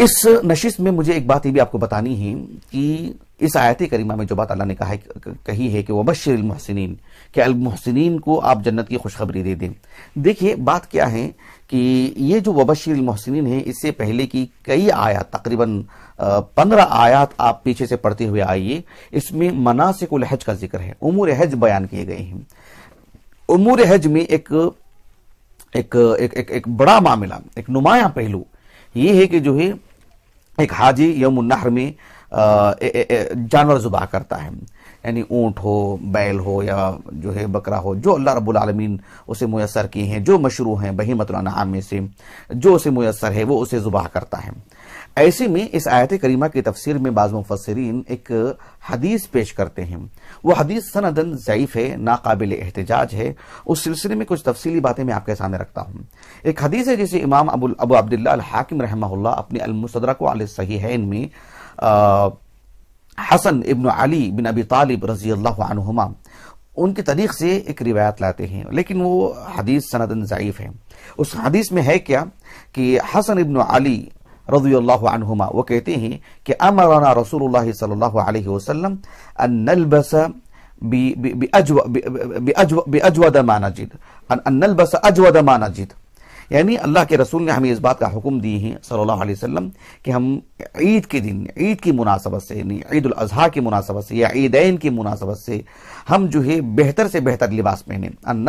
اس نشست میں مجھے ایک بات یہ بھی آپ کو بتانی ہے کہ اس آیت کریمہ میں جو بات اللہ نے کہی ہے کہ وبشر المحسنین، کہ المحسنین کو آپ جنت کی خوشخبری دے دیں۔ دیکھیے بات کیا ہے کہ یہ جو وبشر المحسنین ہے، اس سے پہلے کی کئی آیات، تقریباً 15 آیات آپ پیچھے سے پڑھتے ہوئے آئیے، اس میں مناسک الحج کا ذکر ہے، امور حج بیان کیے گئے ہیں۔ امور حج میں ایک بڑا معاملہ، ایک نمایاں پہلو یہ ہے کہ جو ہے ایک حاجی یوم النحر میں جانور ذبح کرتا ہے، یعنی اونٹ ہو، بیل ہو یا جو ہے بکرا ہو، جو اللہ رب العالمین اسے میسر کیے ہیں، جو مشروع ہیں بہیمۃ الانعام میں سے، جو اسے میسر ہے وہ اسے ذبح کرتا ہے۔ ایسے میں اس آیت کریمہ کی تفسیر میں بعض مفسرین ایک حدیث پیش کرتے ہیں، وہ حدیث سندن ضعیف ہے، ناقابل احتجاج ہے۔ اس سلسلے میں کچھ تفصیلی باتیں میں آپ کے سامنے رکھتا ہوں۔ ایک حدیث ہے جسے امام ابو عبداللہ الحاکم رحمہ اللہ اپنے المستدرک علی الصحیحین میں حسن ابن علی بن ابی طالب رضی اللہ عنہما ان کے طریق سے ایک روایت لاتے ہیں، لیکن وہ حدیث سندن ضعیف ہے۔ اس حدیث میں ہے کیا کہ حسن ابن علی رضی اللہ عنہما وہ کہتے ہیں کہ امرنا رسول اللہ صلی اللہ علیہ وسلم ان نلبس بأجود ما نجد، ان نلبس اجود ما نجد، یعنی اللہ کے رسول نے ہمیں اس بات کا حکم دی ہے صلی اللہ علیہ وسلم کہ ہم عید کے دن، عید کی مناسبت سے، یعنی عید الاضحیٰ کی مناسبت سے یا عیدین کی مناسبت سے ہم جو ہے بہتر سے بہتر لباس پہنیں، ان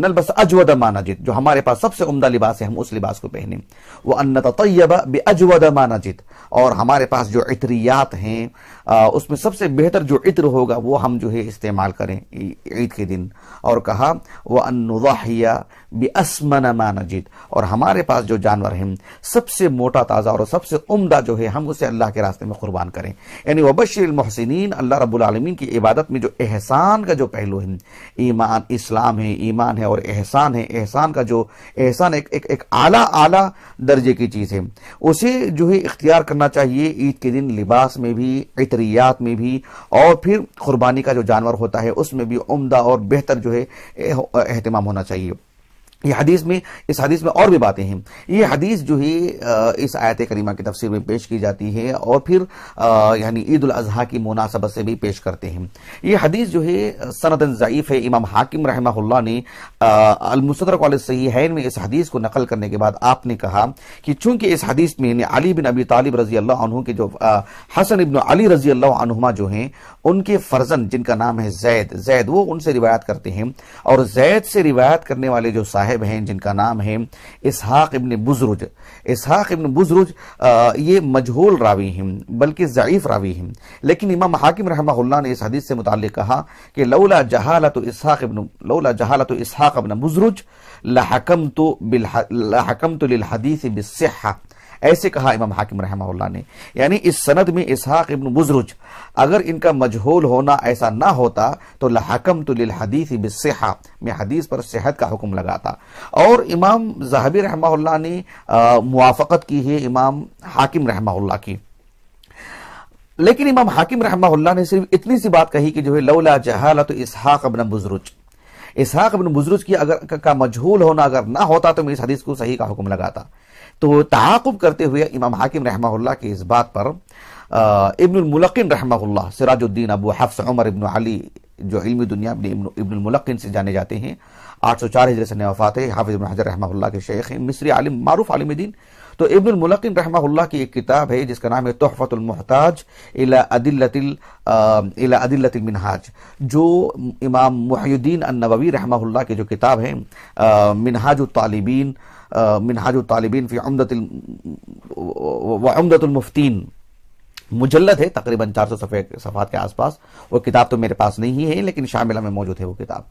نلبس اجود ما نجد، جو ہمارے پاس سب سے عمدہ لباس ہے ہم اس لباس کو پہنیں، وان نتطیب باجود ما نجد، اور ہمارے پاس جو عطریات ہیں اس میں سب سے بہتر جو عطر ہوگا وہ ہم جو ہے استعمال کریں عید کے دن، اور کہا وان نضحی باسمن ما نجد، اور ہمارے پاس جو جانور ہیں سب سے موٹا تازہ اور سب سے عمدہ جو ہے ہم اسے اللہ کے راستے میں قربان کریں۔ یعنی وبشر المحسنین، اللہ رب العالمین کی عبادت میں جو احسان کا جو پہلو ہے، ایمان، اسلام ہے، ایمان ہے اور احسان ہے، احسان کا جو احسان ایک اعلیٰ درجے کی چیز ہے، اسے جو ہے اختیار کرنا چاہیے عید کے دن، لباس میں بھی، عطریات میں بھی، اور پھر قربانی کا جو جانور ہوتا ہے اس میں بھی عمدہ اور بہتر جو ہے اہتمام ہونا چاہیے۔ یہ حدیث میں، اس حدیث میں اور بھی باتیں ہیں۔ یہ حدیث جو ہے اس آیت کریمہ کی تفسیر میں پیش کی جاتی ہے اور پھر یعنی عید الاضحیٰ کی مناسبت سے بھی پیش کرتے ہیں۔ یہ حدیث جو ہے سندن ضعیف ہے۔ امام حاکم رحمہ اللہ نے المستدرک علی الصحیحین میں اس حدیث کو نقل کرنے کے بعد آپ نے کہا کہ چونکہ اس حدیث میں علی بن ابی طالب رضی اللہ عنہ کے جو حسن ابن علی رضی اللہ عنہما جو ہیں ان کے فرزند جن کا نام ہے زید وہ ان سے روایت کرتے ہیں، اور زید سے روایت کرنے والے جو صاحب ہیں جن کا نام ہے اسحاق ابن بزرج، یہ مجہول راوی ہیں بلکہ ضعیف راوی ہیں، لیکن امام حاکم رحمہ اللہ نے اس حدیث سے متعلق کہا کہ لولا جہالت اسحاق ابن بزرج لحکمت للحدیث بالصحہ، ایسے کہا امام حاکم رحمہ اللہ نے، یعنی اس سند میں اسحاق ابن بزرج اگر ان کا مجہول ہونا ایسا نہ ہوتا تو لحکمت للحدیث بالصحہ، میں حدیث پر صحت کا حکم لگاتا۔ اور امام ذہبی رحمہ اللہ نے موافقت کی ہے امام حاکم رحمہ اللہ کی، لیکن امام حاکم رحمہ اللہ نے صرف اتنی سی بات کہی کہ جو ہے لولا جہالت اسحاق ابن بزرج کی اگر کا مجہول ہونا اگر نہ ہوتا تو میں اس حدیث کو صحیح کا حکم لگاتا۔ تو تعاقب کرتے ہوئے امام حاکم رحمہ اللہ کی اس بات پر ابن الملقن رحمہ اللہ، سراج الدین ابو حفص عمر ابن علی جو علمی دنیا ابن الملقن سے جانے جاتے ہیں، 804 ہجری سے وفات ہے، حافظ ابن حجر رحمہ اللہ کے شیخ ہیں، مصری عالم، معروف عالم دین۔ تو ابن الملقن رحمہ اللہ کی ایک کتاب ہے جس کا نام ہے تحفۃ المحتاج الی ادلۃ المنہاج، جو امام محی الدین النووی رحمہ اللہ کی جو کتاب ہے منہاج الطالبین فی عمدۃ المفتین، مجلد ہے تقریباً 400 صفحات کے آس پاس۔ وہ کتاب تو میرے پاس نہیں ہے لیکن شاملہ میں موجود ہے وہ کتاب۔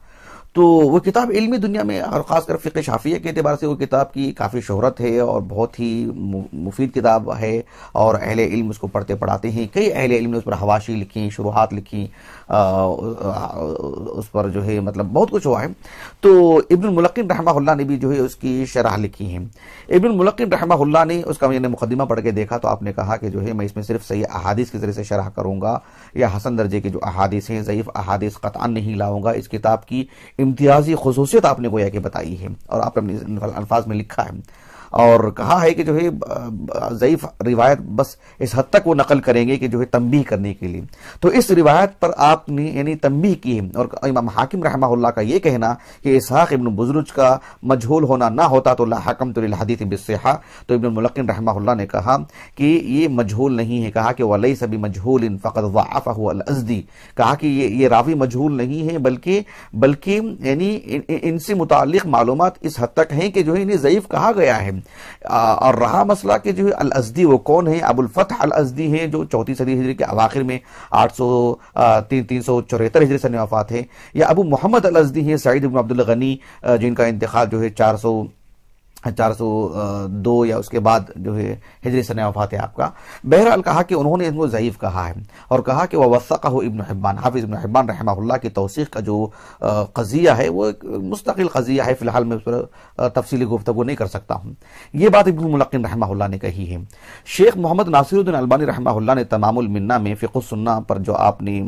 تو وہ کتاب علمی دنیا میں اور خاص کر فقہ شافعیہ کے اعتبار سے وہ کتاب کی کافی شہرت ہے اور بہت ہی مفید کتاب ہے، اور اہل علم اس کو پڑھتے پڑھاتے ہیں۔ کئی اہل علم نے اس پر حواشی لکھی، شروحات لکھی، اس پر جو ہے مطلب بہت کچھ ہوا ہے۔ تو ابن الملقن رحمہ اللہ نے بھی جو ہے اس کی شرح لکھی ہے۔ ابن الملقن رحمہ اللہ نے اس کا میں نے مقدمہ پڑھ کے دیکھا تو آپ نے کہا کہ جو ہے میں اس میں صرف صحیح احادیث کے ذریعے سے شرح کروں گا، یا حسن درجے کے جو احادیث ہیں، ضعیف احادیث قطعاً نہیں لاؤں گا۔ اس کتاب کی امتیازی خصوصیت آپ نے گویا کہ بتائی ہے اور آپ نے الفاظ میں لکھا ہے۔ اور کہا ہے کہ جو ہے ضعیف روایت بس اس حد تک وہ نقل کریں گے کہ جو ہے تنبیہ کرنے کے لیے. تو اس روایت پر آپ نے یعنی تنبیہ کی ہے. اور امام حاکم رحمہ اللہ کا یہ کہنا کہ اسحاق ابن بزرج کا مجہول ہونا نہ ہوتا تو لا حکمت للحدیث بالصحہ، تو ابن الملقن رحمہ اللہ نے کہا کہ یہ مجہول نہیں ہے. کہا کہ ولیس بمجہول فقد ضعفہ الازدی، کہا کہ یہ راوی مجہول نہیں ہے بلکہ یعنی ان سے متعلق معلومات اس حد تک ہیں کہ جو ہے انہیں ضعیف کہا گیا ہے. اور رہا مسئلہ کہ جو ہے الازدی وہ کون ہے، ابو الفتح الازدی ہیں جو 34 صدی ہجری کے اواخر میں 374 ہجری سے وفات ہے، یا ابو محمد الازدی ہیں سعید بن عبد الغنی جن کا انتقال جو ہے 402 یا اس کے بعد جو ہے ہجری سنہ وفات ہے آپ کا. بہرحال کہا کہ انہوں نے ان کو ضعیف کہا ہے، اور کہا کہ ووثقہ ابن حبان، حافظ ابن حبان رحمہ اللہ کی توثیق کا جو قضیہ ہے وہ ایک مستقل قضیہ ہے، فی الحال میں اس پر تفصیلی گفتگو نہیں کر سکتا ہوں. یہ بات ابن الملقن رحمہ اللہ نے کہی ہے. شیخ محمد ناصر الدین البانی رحمہ اللہ نے تمام المنہ میں فقہ السنہ پر جو آپ نے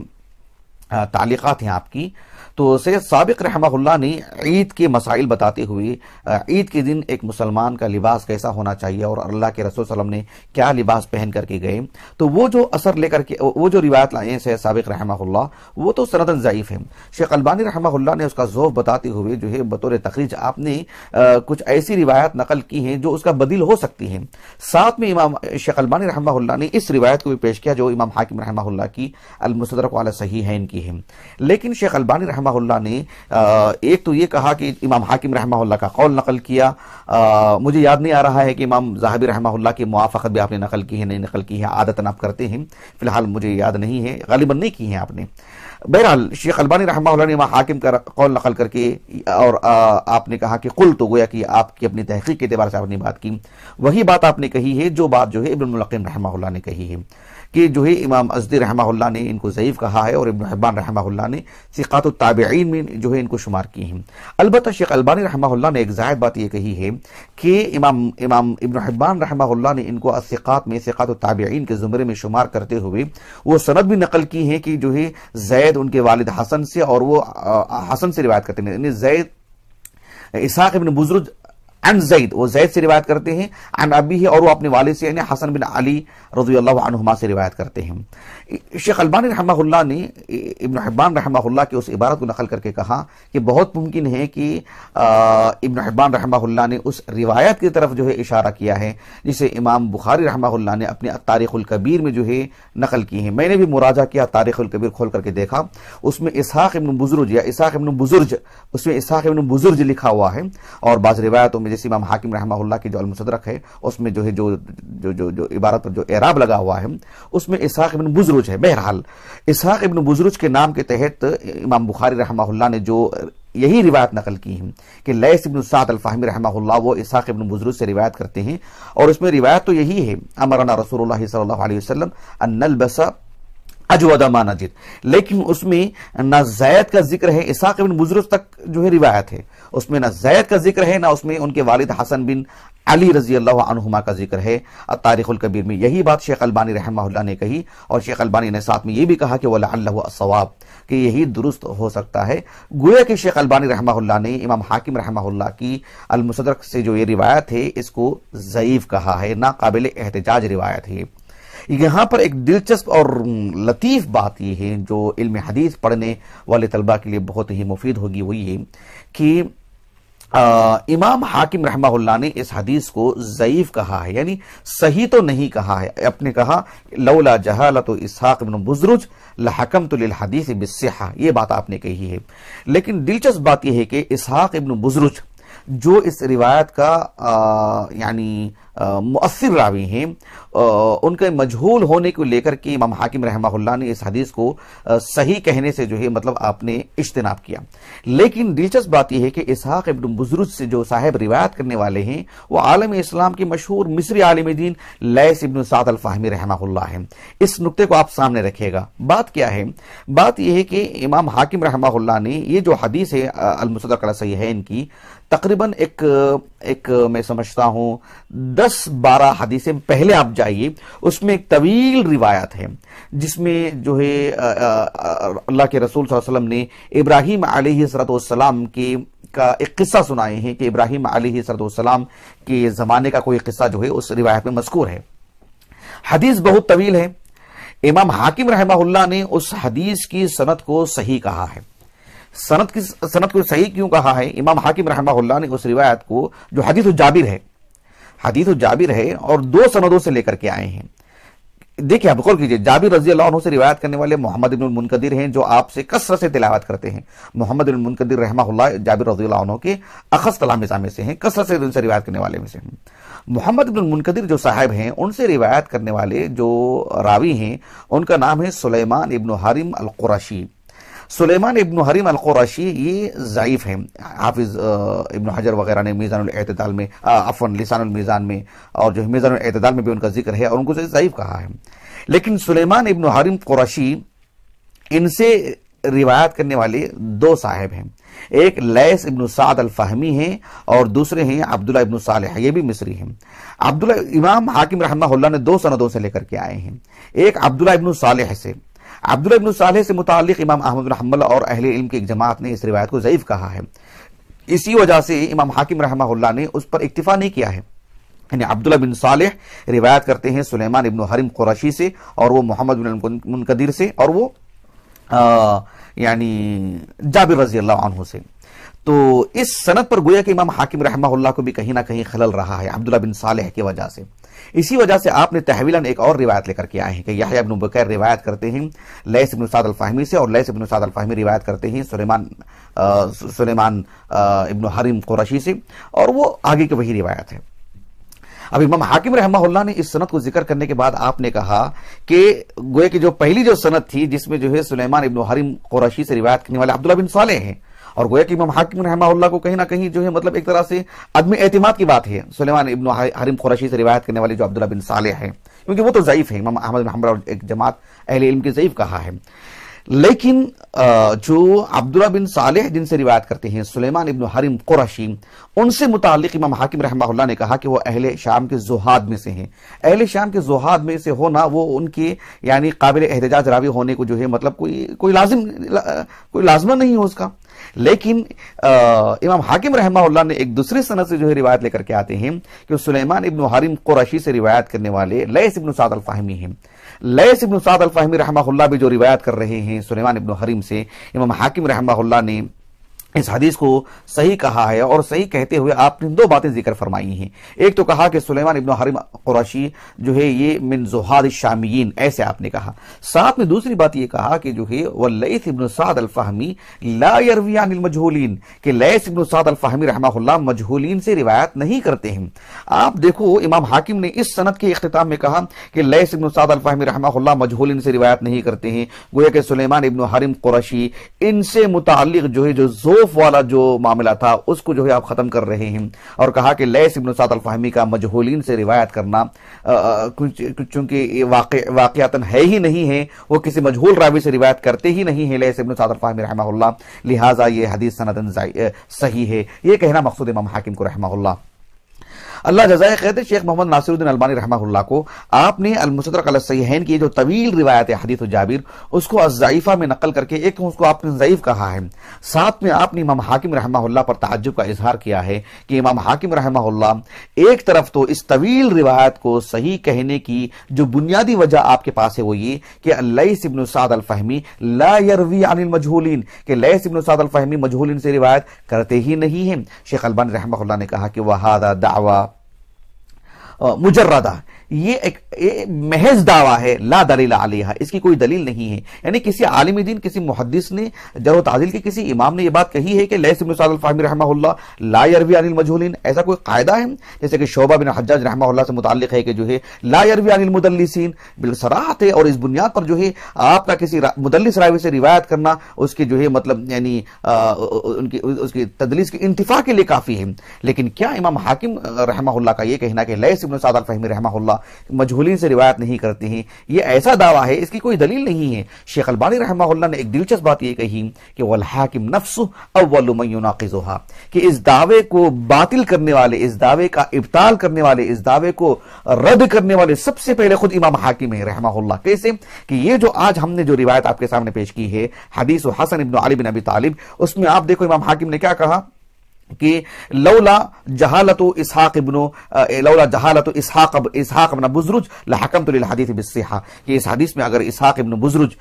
تعلیقات ہیں آپ کی، تو سید سابق رحمہ اللہ نے عید کے مسائل بتاتے ہوئے عید کے دن ایک مسلمان کا لباس کیسا ہونا چاہیے اور اللہ کے رسول صلی اللہ علیہ وسلم نے کیا لباس پہن کر کے گئے، تو وہ جو اثر لے کر کے وہ جو روایت لائے ہیں سید سابق رحمہ اللہ وہ تو سندن ضعیف ہے. شیخ البانی رحمہ اللہ نے اس کا ذوف بتاتے ہوئے جو ہے بطور تخریج آپ نے کچھ ایسی روایت نقل کی ہیں جو اس کا بدیل ہو سکتی ہیں. ساتھ میں امام شیخ البانی رحمہ اللہ نے اس روایت کو بھی پیش کیا جو امام حاکم رحمہ اللہ کی المستدرک علی الصحیحین کی ہے. لیکن شیخ البانی رحمہ اللہ نے ایک تو یہ کہا کہ امام حاکم رحمہ اللہ کا قول نقل کیا، مجھے یاد نہیں آ رہا ہے کہ امام ذہبی رحمہ اللہ کی موافقت بھی آپ نے نقل کی ہے نہیں نقل کی ہے، عادتاً آپ کرتے ہیں، فی الحال مجھے یاد نہیں ہے، غالباً نہیں کی ہیں آپ نے. بہرحال شیخ البانی رحمہ اللہ نے امام حاکم کا قول نقل کر کے اور آپ نے کہا کہ قل، تو گویا کہ آپ کی اپنی تحقیق کے اعتبار سے آپ نے بات کی، وہی بات آپ نے کہی ہے جو بات جو ہے ابن الملقن رحمہ اللہ نے کہی ہے کہ جو ہے امام ازدی رحمہ اللہ نے ان کو ضعیف کہا ہے اور ابن حبان رحمہ اللہ نے ثقات التابعین میں جو ہے ان کو شمار کی ہیں. البتہ شیخ البانی رحمہ اللہ نے ایک زائد بات یہ کہی ہے کہ امام ابن حبان رحمہ اللہ نے ان کو الثقات میں ثقات التابعین کے زمرے میں شمار کرتے ہوئے وہ سند بھی نقل کی ہے کہ جو ہے زید ان کے والد حسن سے، اور وہ حسن سے روایت کرتے ہیں، یعنی زید اسحاق ابن بزرج عن زید، وہ زید سے روایت کرتے ہیں، عن ابی ہے، اور وہ اپنے والد سے یعنی حسن بن علی رضی اللہ عنہما سے روایت کرتے ہیں. شیخ البانی رحمہ اللہ نے ابن حبان رحمہ اللہ کی اس عبارت کو نقل کر کے کہا کہ بہت ممکن ہے کہ ابن حبان رحمہ اللہ نے اس روایت کی طرف جو ہے اشارہ کیا ہے جسے امام بخاری رحمہ اللہ نے اپنے تاریخ الکبیر میں جو ہے نقل کی ہے. میں نے بھی مراجعہ کیا، تاریخ الکبیر کھول کر کے دیکھا، اس میں اسحاق ابن بزرج یا اسحاق ابن بزرج، اس میں اسحاق ابن بزرج لکھا ہوا ہے، اور بعض روایتوں میں جیسے امام حاکم رحمہ اللہ کی جو المستدرک ہے اس میں جو ہے جو عبارت پر جو اعراب لگا ہوا ہے اس میں اسحاق ابن بزرج ہے. بہرحال اسحاق ابن بزرج کے نام کے تحت امام بخاری رحمہ اللہ نے جو یہی روایت نقل کی ہے کہ لیث ابن سعد الفہمی رحمہ اللہ وہ اسحاق ابن بزرج سے روایت کرتے ہیں، اور اس میں روایت تو یہی ہے امرنا رسول اللہ صلی اللہ علیہ وسلم ان نلبس اجود ما نجد، لیکن اس میں نہ زید کا ذکر ہے، اسحاق ابن بزرج تک جو ہے روایت ہے، اس میں نہ زید کا ذکر ہے، نہ اس میں ان کے والد حسن بن علی رضی اللہ عنہما کا ذکر ہے تاریخ الکبیر میں. یہی بات شیخ البانی رحمہ اللہ نے کہی، اور شیخ البانی نے ساتھ میں یہ بھی کہا کہ وَلَعَلَّهُ الصَّوَابُ، کہ یہی درست ہو سکتا ہے. گویا کہ شیخ البانی رحمہ اللہ نے امام حاکم رحمہ اللہ کی المستدرک سے جو یہ روایت ہے اس کو ضعیف کہا ہے، ناقابل احتجاج روایت ہے. یہاں پر ایک دلچسپ اور لطیف بات یہ ہے جو علم حدیث پڑھنے والے طلباء کے لیے بہت ہی مفید ہوگی، وہ یہ کہ امام حاکم رحمہ اللہ نے اس حدیث کو ضعیف کہا ہے، یعنی صحیح تو نہیں کہا ہے. اپنے کہا لولا جہالت اسحاق ابن بزرج لحکمت للحدیث بالصحہ، یہ بات آپ نے کہی ہے. لیکن دلچسپ بات یہ ہے کہ اسحاق ابن بزرج جو اس روایت کا یعنی مؤثر راوی ہیں، ان کے مجہول ہونے کو لے کر کے امام حاکم رحمہ اللہ نے اس حدیث کو صحیح کہنے سے جو ہے مطلب آپ نے اجتناب کیا. لیکن دلچسپ بات یہ ہے کہ اسحاق ابن بزرج سے جو صاحب روایت کرنے والے ہیں وہ عالم اسلام کے مشہور مصری عالم دین لیث ابن سعد الفہمی رحمہ اللہ ہیں. اس نقطے کو آپ سامنے رکھیے گا. بات کیا ہے؟ بات یہ ہے کہ امام حاکم رحمہ اللہ نے یہ جو حدیث ہے المستدرک علی الصحیحین کی تقریباً ایک میں سمجھتا ہوں 10-12 حدیثیں پہلے آپ جائیے، اس میں ایک طویل روایت ہے جس میں جو ہے اللہ کے رسول صلی اللہ علیہ وسلم نے ابراہیم علیہ السلام کے کا ایک قصہ سنائے ہیں کہ ابراہیم علیہ السلام کے زمانے کا کوئی قصہ جو ہے اس روایت میں مذکور ہے. حدیث بہت طویل ہے. امام حاکم رحمہ اللہ نے اس حدیث کی سند کو صحیح کہا ہے. سند کو صحیح کیوں کہا ہے؟ امام حاکم رحمہ اللہ نے اس روایت کو جو حدیث جابر ہے اور دو سندوں سے لے کر کے آئے ہیں. دیکھیں آپ غور کیجئے، جابر رضی اللہ عنہ سے روایت کرنے والے محمد بن المنکدر ہیں جو آپ سے کثرت سے تلاوت کرتے ہیں. محمد بن المنکدر رحمہ اللہ جابر رضی اللہ عنہ کے اخذ تلامذہ میں سے ہیں، کثرت سے ان سے روایت کرنے والے میں سے ہیں. محمد بن المنکدر جو صاحب ہیں ان سے روایت کرنے والے جو راوی ہیں ان کا نام ہے سلیمان ابن حرم القرشی. سلیمان ابن حرم القرشی یہ ضعیف ہیں. حافظ ابن حجر وغیرہ نے میزان الاعتدال میں لسان المیزان میں اور جو میزان الاعتدال میں بھی ان کا ذکر ہے اور ان کو ضعیف کہا ہے. لیکن سلیمان ابن حرم قرشی ان سے روایت کرنے والے دو صاحب ہیں. ایک لیث ابن سعد الفہمی ہیں اور دوسرے ہیں عبداللہ ابن صالح، یہ بھی مصری ہیں. امام حاکم رحمہ اللہ نے دو سندوں سے لے کر کے آئے ہیں. ایک عبداللہ ابن صالح سے متعلق امام احمد بن حنبل اور اہل علم کی ایک جماعت نے اس روایت کو ضعیف کہا ہے. اسی وجہ سے امام حاکم رحمہ اللہ نے اس پر اکتفا نہیں کیا ہے. یعنی عبداللہ بن صالح روایت کرتے ہیں سلیمان ابن حرم قرشی سے اور وہ محمد بن منکدر سے اور وہ یعنی جابر رضی اللہ عنہ سے. تو اس سند پر گویا کہ امام حاکم رحمہ اللہ کو بھی کہیں نہ کہیں خلل رہا ہے عبداللہ بن صالح کی وجہ سے. اسی وجہ سے آپ نے تحویلاً ایک اور روایت لے کر کے آئے ہیں کہ یحییٰ بن بکیر روایت کرتے ہیں لیث بن سعد الفہمی سے اور لیث بن سعد الفہمی روایت کرتے ہیں سلیمان ابن حرم قرشی سے اور وہ آگے کی وہی روایت ہے. اب امام حاکم رحمہ اللہ نے اس سند کو ذکر کرنے کے بعد آپ نے کہا کہ گویا کہ جو پہلی جو سند تھی جس میں جو ہے سلیمان ابن حرم قرشی سے روایت کرنے والے عبداللہ بن صالح ہیں اور گویا کہ امام حاکم رحمہ اللہ کو کہیں نہ کہیں جو ہے مطلب ایک طرح سے عدم اعتماد کی بات ہے سلیمان ابن حرم قرشی سے روایت کرنے والے جو عبداللہ بن صالح ہیں، کیونکہ وہ تو ضعیف ہیں. امام احمد بن حنبل اور ایک جماعت اہل علم کی ضعیف کہا ہے. لیکن جو عبداللہ بن صالح جن سے روایت کرتے ہیں سلیمان ابن حرم قرشی، ان سے متعلق امام حاکم رحمہ اللہ نے کہا کہ وہ اہل شام کے زہاد میں سے ہیں. اہل شام کے زہاد میں سے ہونا وہ ان کے یعنی قابل احتجاج راوی ہونے کو جو ہے مطلب کوئی لازمہ نہیں ہو اس کا. لیکن امام حاکم رحمہ اللہ نے ایک دوسری سند سے جو ہے روایت لے کر کے آتے ہیں کہ سلیمان ابن حرم قرشی سے روایت کرنے والے لیث ابن سعد الفہمی ہیں. لیث ابن سعد الفہمی رحمہ اللہ بھی جو روایت کر رہے ہیں سلیمان ابن حرم سے، امام حاکم رحمہ اللہ نے اس حدیث کو صحیح کہا ہے اور صحیح کہتے ہوئے آپ نے دو باتیں ذکر فرمائی ہیں. ایک تو کہا کہ سلیمان ابن حرم قرشی جو ہے یہ من زہاد الشامیین، ایسے آپ نے کہا. ساتھ میں دوسری بات یہ کہا کہ جو ہے واللیث ابن سعد الفہمی لا یروی عن المجہولین، کہ لیث ابن سعد الفہمی رحمہ اللہ مجہولین سے روایت نہیں کرتے ہیں. آپ دیکھو امام حاکم نے اس سند کے اختتام میں کہا کہ لیث ابن سعد الفہمی رحمہ اللہ مجہولین سے روایت نہیں کرتے ہیں، گویا کہ سلیمان ابن حرم قرشی ان سے متعلق جو ہے جو والا جو معاملہ تھا اس کو جو ہے آپ ختم کر رہے ہیں اور کہا کہ لیث ابن سعد الفہمی کا مجہولین سے روایت کرنا چونکہ واقعاتاً ہے ہی نہیں ہے، وہ کسی مجہول راوی سے روایت کرتے ہی نہیں ہیں لیث ابن سعد الفہمی رحمہ اللہ، لہٰذا یہ حدیث سنداً صحیح ہے. یہ کہنا مقصود امام حاکم کو رحمہ اللہ. اللہ جزائے خیر دے شیخ محمد ناصر الدین البانی رحمہ اللہ کو آپ نے المستدرک علی الصحیحین کی جو طویل روایت ہے حدیث جابر اس کو الضعیفہ میں نقل کر کے ایک اس کو آپ نے ضعیف کہا ہے. ساتھ میں آپ نے امام حاکم رحمہ اللہ پر تعجب کا اظہار کیا ہے کہ امام حاکم رحمہ اللہ ایک طرف تو اس طویل روایت کو صحیح کہنے کی جو بنیادی وجہ آپ کے پاس ہے وہ یہ کہ لیث ابن سعد الفہمی لا یروی عن المجہولین، کہ لیث ابن سعد الفہمی مجہولین سے روایت کرتے ہی نہیں ہیں. شیخ البانی رحمہ اللہ نے کہا کہ وہذا دعوی مجردہ، یہ ایک محض دعویٰ ہے لا دلیل علیہ، اس کی کوئی دلیل نہیں ہے. یعنی کسی عالم دین، کسی محدث نے، جرح و تعدیل کے کسی امام نے یہ بات کہی ہے کہ لیث بن سعد الفہمی رحمہ اللہ لا یروی عن المجہولین، ایسا کوئی قاعدہ ہے؟ جیسے کہ شعبہ بن حجاج رحمہ اللہ سے متعلق ہے کہ جو ہے لا یروی عن المدلسین، بالصراحت ہے. اور اس بنیاد پر جو ہے آپ کا کسی مدلس راوی سے روایت کرنا اس کی جو ہے مطلب یعنی اس کی تدلیس کی انتفاع کے لیے کافی ہے. لیکن کیا امام حاکم رحمہ اللہ کا یہ کہنا کہ لیث بن سعد الفہمی رحمہ اللہ مجہولین سے روایت نہیں کرتے ہیں، یہ ایسا دعویٰ ہے، اس کی کوئی دلیل نہیں ہے. شیخ البانی رحمہ اللہ نے ایک دلچسپ بات یہ کہی کہ والحاکم نفسہ اول من یناقضھا، کہ اس دعوے کو باطل کرنے والے، اس دعوے کا ابطال کرنے والے، اس دعوے کو رد کرنے والے سب سے پہلے خود امام حاکم ہے رحمہ اللہ. کیسے کہ یہ جو آج ہم نے جو روایت آپ کے سامنے پیش کی ہے حدیث حسن ابن علی بن ابی طالب، اس میں آپ دیکھو امام حاکم نے کیا کہا کہ لولا جہالت اسحاق ابن بزرج لحکمت للحدیث بالصحہ، کہ اس حدیث میں اگر اسحاق ابن بزرج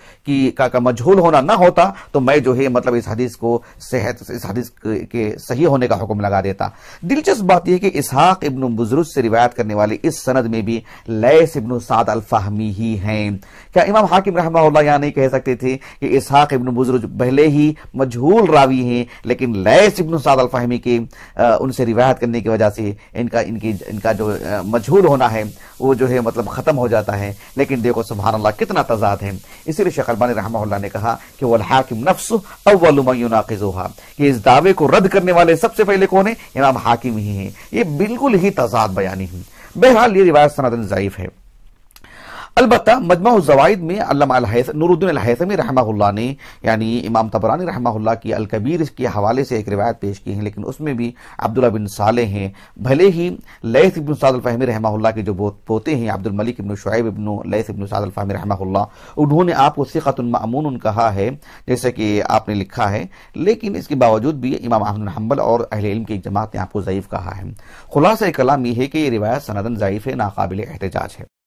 کا مجہول ہونا نہ ہوتا تو میں جو ہے مطلب اس حدیث کے صحیح ہونے کا حکم لگا دیتا۔ دلچسپ بات یہ کہ اسحاق ابن بزرج سے روایت کرنے والے اس سند میں بھی لیث ابن سعد الفہمی ہی ہیں۔ کیا امام حاکم رحمہ اللہ یہاں نہیں کہہ سکتے تھے کہ اسحاق ابن بزرج پہلے ہی مجہول راوی ہیں لیکن لیث ابن سعد الفہمی کے ان سے روایت کرنے کی وجہ سے ان کا جو مجہول ہونا ہے وہ جو ہے مطلب ختم ہو جاتا ہے؟ لیکن دیکھو سبحان اللہ کتنا تضاد ہے۔ اسی لیے شیخ البانی رحمہ اللہ نے کہا کہ والحاکم نفس اول من يناقضها، کہ اس دعوے کو رد کرنے والے سب سے پہلے کون ہیں؟ امام حاکم ہی ہیں۔ یہ بالکل ہی تضاد بیانی ہے۔ بہرحال یہ روایت سندن ضعیف ہے۔ البتہ مجمع الزوائد میں علامہ نور الدین الہیثمی رحمہ اللہ نے یعنی امام طبرانی رحمہ اللہ کی الکبیر کے حوالے سے ایک روایت پیش کی ہے، لیکن اس میں بھی عبداللہ بن صالح ہیں، بھلے ہی لیث ابن سعد الفہمی رحمہ اللہ کے جو پوتے ہیں عبد الملک ابن شعیب ابن لیث ابن سعد الفہمی رحمہ اللہ، انہوں نے آپ کو ثقۃ مأمون کہا ہے جیسے کہ آپ نے لکھا ہے، لیکن اس کے باوجود بھی امام احمد بن حنبل اور اہل علم کی جماعت نے آپ کو ضعیف کہا ہے۔ خلاصہ کلام یہ ہے کہ یہ روایت سندن ضعیف ہے، ناقابل احتجاج ہے۔